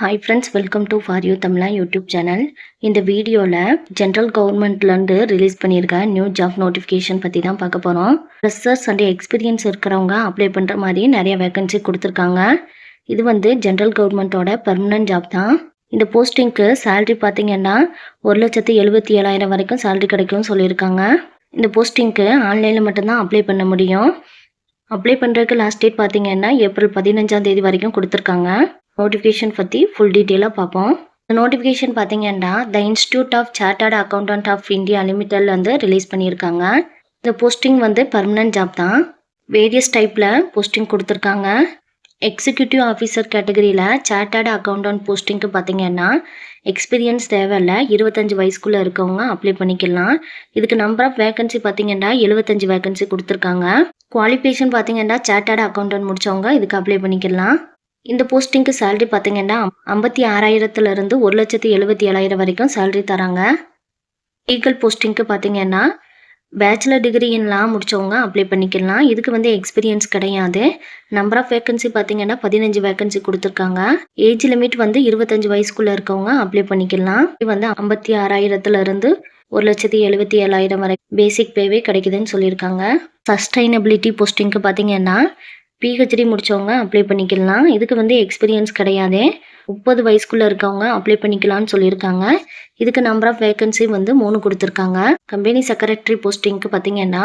Hi friends, welcome to For You Tamila YouTube channel. இந்த வீடியோல general கவர்மெண்ட்ல இருந்து ரிலீஸ் பண்ணியிருக்க நியூ ஜாப் நோட்டிஃபிகேஷன் பத்தி தான் பார்க்க போறோம். ஃப்ரெஷர்ஸ் அண்ட் எக்ஸ்பீரியன்ஸ் இருக்கிறவங்க அப்ளை பண்ற மாதிரி நிறைய வேகன்சி கொடுத்துருக்காங்க. இது வந்து ஜெனரல் கவர்மெண்டோட பெர்மனன்ட் ஜாப் தான். இந்த போஸ்டிங்க்கு சேலரி பார்த்தீங்கன்னா 1,77,000 வரைக்கும் சேலரி கிடைக்கும்னு சொல்லியிருக்காங்க. இந்த போஸ்டிங்க்கு ஆன்லைனில் மட்டும்தான் அப்ளை பண்ண முடியும். அப்ளை பண்ணுறதுக்கு லாஸ்ட் டேட் பார்த்தீங்கன்னா ஏப்ரல் 15ஆம் தேதி வரைக்கும் கொடுத்துருக்காங்க. நோட்டிஃபிகேஷன் பற்றி ஃபுல் டீட்டெயிலாக பார்ப்போம். இந்த நோட்டிஃபிகேஷன் பார்த்தீங்கன்னா the institute of chartered accountant of India லிமிடெட்ல வந்து ரிலீஸ் பண்ணியிருக்காங்க. இந்த போஸ்டிங் வந்து பர்மனன்ட் ஜாப் தான். வேரியஸ் டைப்பில் போஸ்டிங் கொடுத்துருக்காங்க. எக்ஸிக்யூட்டிவ் ஆஃபீஸர் கேட்டகரியில் சார்ட்டர்ட் அக்கௌண்டன்ட் போஸ்டிங்க்கு பார்த்தீங்கன்னா எக்ஸ்பீரியன்ஸ் தேவையில்லை, 25 வயசுக்குள்ளே இருக்கவங்க அப்ளை பண்ணிக்கலாம். இதுக்கு நம்பர் ஆஃப் வேகன்சி பார்த்தீங்கன்னா 75 வேகன்சி கொடுத்துருக்காங்க. குவாலிஃபிகேஷன் பார்த்தீங்கன்னா சார்ட்டர்ட் அக்கௌண்டன்ட் முடிச்சவங்க இதுக்கு அப்ளை பண்ணிக்கலாம். இந்த போஸ்டிங்க்கு சேலரி பார்த்தீங்கன்னா 56,000 1,77,000 வரைக்கும் சேலரி தராங்க. லீகல் போஸ்டிங்க்கு பார்த்தீங்கன்னா பேச்சுலர் டிகிரி இன் லா முடிச்சவங்க அப்ளை பண்ணிக்கலாம். இதுக்கு வந்து எக்ஸ்பீரியன்ஸ் கிடையாது. நம்பர் ஆஃப் வேகன்சி பார்த்தீங்கன்னா 15 வேகன்சி கொடுத்துருக்காங்க. ஏஜ் லிமிட் வந்து 25 வயசுக்குள்ள இருக்கவங்க அப்ளை பண்ணிக்கலாம். இது வந்து 56,000 1,77,000 வரை பேசிக் பேவே கிடைக்குதுன்னு சொல்லியிருக்காங்க. சஸ்டைனபிலிட்டி போஸ்டிங்க்கு பார்த்தீங்கன்னா பிஹெச்டி முடிச்சவங்க அப்ளை பண்ணிக்கலாம். இதுக்கு வந்து எக்ஸ்பீரியன்ஸ் கிடையாது. 30 வயசுக்குள்ள இருக்கவங்க அப்ளை பண்ணிக்கலாம்னு சொல்லியிருக்காங்க. இதுக்கு நம்பர் ஆஃப் வேகன்சி வந்து 3 கொடுத்துருக்காங்க. கம்பெனி செக்ரட்டரி போஸ்டிங்க்கு பார்த்தீங்கன்னா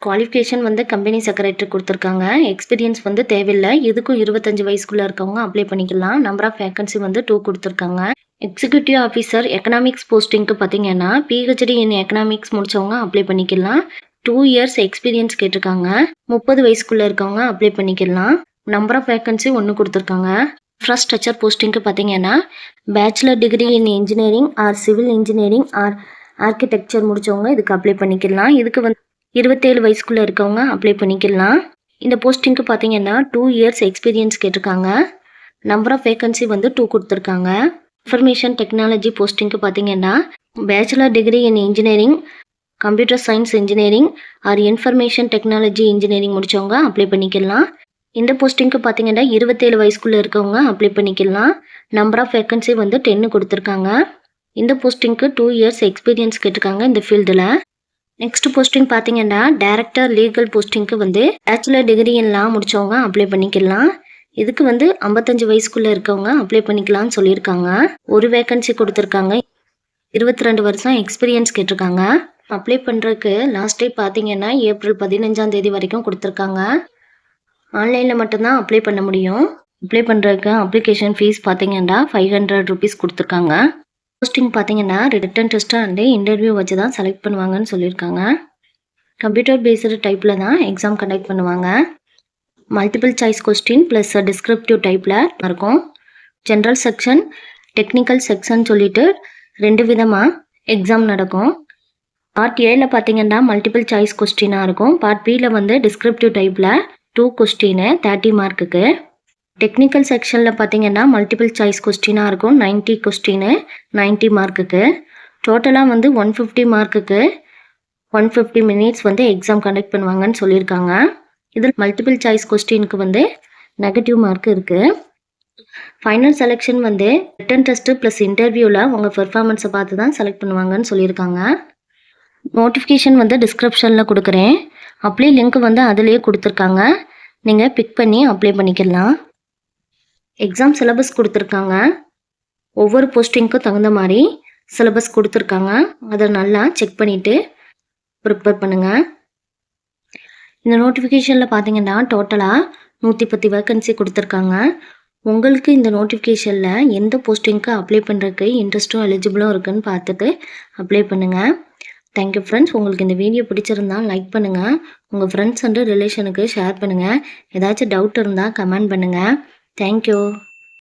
குவாலிஃபிகேஷன் வந்து கம்பெனி செக்ரட்டரி கொடுத்துருக்காங்க. எக்ஸ்பீரியன்ஸ் வந்து தேவையில்லை. இதுக்கும் 25 வயசுக்குள்ள இருக்கவங்க அப்ளை பண்ணிக்கலாம். நம்பர் ஆஃப் வேகன்சி வந்து 2 கொடுத்துருக்காங்க. எக்ஸிக்யூட்டிவ் ஆஃபீஸர் எக்கனாமிக்ஸ் போஸ்டிங்க்கு பார்த்தீங்கன்னா பிஹெச்டி இன் எக்கனாமிக்ஸ் முடிச்சவங்க அப்ளை பண்ணிக்கலாம். 2 இயர்ஸ் எக்ஸ்பீரியன்ஸ் கேட்டிருக்காங்க. 30 வயசுக்குள்ள இருக்கவங்க அப்ளை பண்ணிக்கலாம். நம்பர் ஆஃப் வேகன்சி 1 கொடுத்துருக்காங்க. இன்ஃப்ராஸ்ட்ரக்சர் போஸ்டிங்க்கு பார்த்தீங்கன்னா bachelor degree in engineering or civil engineering or architecture முடிச்சவங்க இதுக்கு அப்ளை பண்ணிக்கலாம். இதுக்கு வந்து 27 வயசுக்குள்ள இருக்கவங்க அப்ளை பண்ணிக்கலாம். இந்த போஸ்டிங்க்கு பார்த்தீங்கன்னா 2 இயர்ஸ் எக்ஸ்பீரியன்ஸ் கேட்டிருக்காங்க. நம்பர் ஆஃப் வேகன்சி வந்து 2 கொடுத்துருக்காங்க. இன்ஃபர்மேஷன் டெக்னாலஜி போஸ்டிங்க்கு பார்த்தீங்கன்னா bachelor degree in engineering computer science engineering or information technology engineering முடிச்சவங்க அப்ளை பண்ணிக்கலாம். இந்த போஸ்டிங்க்கு பார்த்தீங்கன்னா 27 வயசுக்குள்ள இருக்கவங்க அப்ளை பண்ணிக்கலாம். நம்பர் ஆஃப் வேகன்சி வந்து 10 கொடுத்துருக்காங்க. இந்த போஸ்டிங்க்கு 2 இயர்ஸ் எக்ஸ்பீரியன்ஸ் கேட்டிருக்காங்க இந்த ஃபீல்டில். நெக்ஸ்ட் போஸ்டிங் பார்த்தீங்கன்னா டைரக்டர் லீகல் போஸ்டிங்க்கு வந்து பேச்சுலர் டிகிரி இன் லா முடிச்சவங்க அப்ளை பண்ணிக்கலாம். இதுக்கு வந்து 55 வயசுக்குள்ள இருக்கவங்க அப்ளை பண்ணிக்கலாம்னு சொல்லியிருக்காங்க. ஒரு வேகன்சி கொடுத்துருக்காங்க. 22 வருஷம் எக்ஸ்பீரியன்ஸ் கேட்டிருக்காங்க. அப்ளை பண்ணுறதுக்கு லாஸ்ட் டேட் பார்த்தீங்கன்னா ஏப்ரல் 15ஆம் தேதி வரைக்கும் கொடுத்துருக்காங்க. ஆன்லைனில் மட்டும்தான் அப்ளை பண்ண முடியும். அப்ளை பண்ணுறதுக்கு அப்ளிகேஷன் ஃபீஸ் பார்த்தீங்கன்னா 500 rupees கொடுத்துருக்காங்க. போஸ்டிங் பார்த்தீங்கன்னா ரிட்டன் டெஸ்ட் அண்ட் இன்டர்வியூ வச்சு தான் செலக்ட் பண்ணுவாங்கன்னு சொல்லியிருக்காங்க. கம்ப்யூட்டர் பேஸ்டு டைப்பில் தான் எக்ஸாம் கண்டக்ட் பண்ணுவாங்க. Multiple choice question plus descriptive டைப்பில் இருக்கும். ஜென்ரல் செக்ஷன் டெக்னிக்கல் செக்ஷன் சொல்லிட்டு 2 விதமாக எக்ஸாம் நடக்கும். பார்ட் ஏல பார்த்தீங்கன்னா மல்டிபிள் சாய்ஸ் கொஸ்டினாக இருக்கும். பார்ட் பியில் வந்து டிஸ்கிரிப்டிவ் டைப்பில் 2 கொஸ்டின் 30 மார்க்குக்கு. டெக்னிக்கல் செக்ஷனில் பார்த்தீங்கன்னா மல்டிபிள் சாய்ஸ் கொஸ்டினாக இருக்கும். 90 கொஸ்டின் 90 மார்க்குக்கு. டோட்டலாக வந்து 150 மார்க்குக்கு 150 மினிட்ஸ் வந்து எக்ஸாம் கண்டக்ட் பண்ணுவாங்கன்னு சொல்லியிருக்காங்க. இதில் மல்டிபிள் சாய்ஸ் கொஸ்டினுக்கு வந்து நெகட்டிவ் மார்க் இருக்குது. ஃபைனல் செலெக்ஷன் வந்து ரிட்டன் டெஸ்ட்டு ப்ளஸ் இன்டர்வியூவில் உங்கள் பெர்ஃபார்மன்ஸை பார்த்து தான் செலக்ட் பண்ணுவாங்கன்னு சொல்லியிருக்காங்க. நோட்டிஃபிகேஷன் வந்து டிஸ்கிரிப்ஷனில் கொடுக்குறேன். அப்ளை லிங்க் வந்து அதிலேயே கொடுத்துருக்காங்க. நீங்கள் பிக் பண்ணி அப்ளை பண்ணிக்கலாம். எக்ஸாம் சிலபஸ் கொடுத்துருக்காங்க. ஒவ்வொரு போஸ்டிங்க்கும் தகுந்த மாதிரி சிலபஸ் கொடுத்துருக்காங்க. அதை நல்லா செக் பண்ணிவிட்டு ப்ரிப்பேர் பண்ணுங்கள். இந்த நோட்டிஃபிகேஷனில் பார்த்தீங்கன்னா டோட்டலாக 110 வேக்கன்சி கொடுத்துருக்காங்க. உங்களுக்கு இந்த நோட்டிஃபிகேஷனில் எந்த போஸ்டிங்க்கு அப்ளை பண்ணுறதுக்கு இன்ட்ரெஸ்ட்டும் எலிஜிபிளும் இருக்குன்னு பார்த்துட்டு அப்ளை பண்ணுங்கள். Thank you friends. உங்களுக்கு இந்த வீடியோ பிடிச்சிருந்தா லைக் பண்ணுங்கள். உங்கள் ஃப்ரெண்ட்ஸ் அண்ட் ரிலேஷனுக்கு ஷேர் பண்ணுங்கள். ஏதாச்சும் டவுட் இருந்தால் கமெண்ட் பண்ணுங்கள். தேங்க்யூ.